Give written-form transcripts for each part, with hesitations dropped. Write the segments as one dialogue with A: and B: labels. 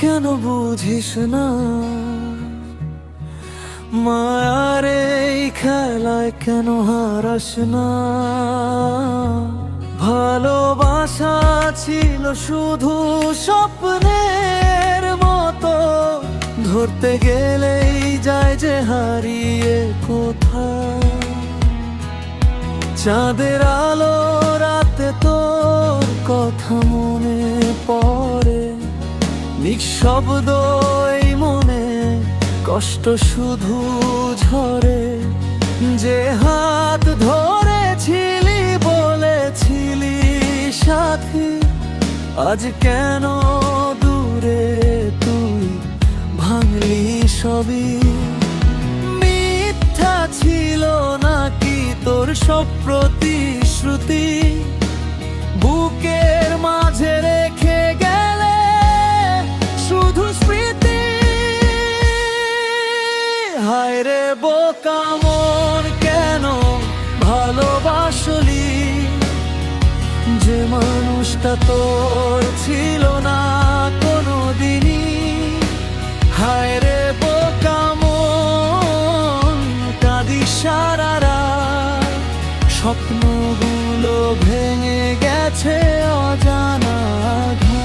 A: কেন বুঝিস না মায়ার এই খেলায় কেন হারাস না? ভালোবাসা ছিল শুধু স্বপ্নের মতো, ধরতে গেলেই যায় যে হারিয়ে কোথায়। চাঁদের আলো রাতে তোর কথা মনে পড়ে, নিঃশব্দ এই মনে কষ্ট শুধু ঝরে। যে হাত ধরেছিলি বলেছিলি সাথী, আজ কেন দূরে তুই ভাঙলি সবই? মিথ্যা ছিল নাকি তোর সব প্রতিশ্রুতি? বুকের মাঝে রেখে গেলে শুধু স্মৃতি। হায় রে বোকা মন, কেন ভালোবাসলি যে মানুষটা তোর ছিল না কোনোদিনই? হায় রে বোকা মন, কাঁদিস সারা রাত, স্বপ্নগুলো ভেঙে গেছে অজানা ঘাট।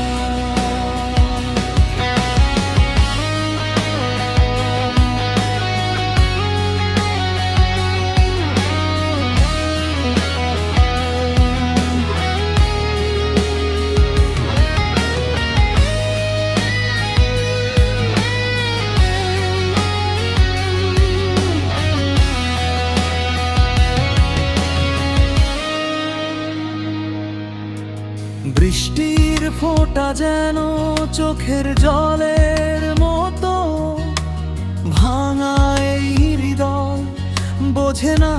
A: বৃষ্টির ফোঁটা যেন চোখের জলের মতো, ভাঙা এই হৃদয় বোঝে না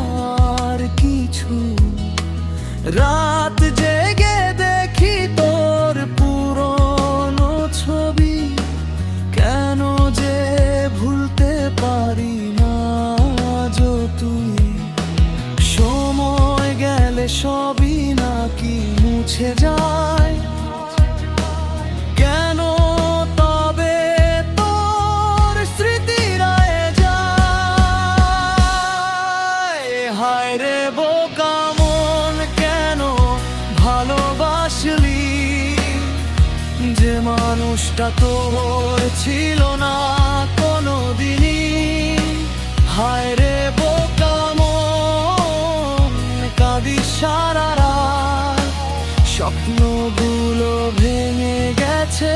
A: আর কিছু। রাত জেগে দেখি তোর পুরনো ছবি, কেন যে ভুলতে পারি না আজও তুই? সময় গেলে সবই নাকি মুছে যায়, কেন তবে তোর স্মৃতি রয়ে যায়? হায় রে বোকা মন, কেন ভালোবাসলি যে মানুষটা তোর ছিল না কোনোদিনই? হায় রে বোকা মন, কাঁদিস সারা রাত, স্বপ্নগুলো ভেঙে গেছে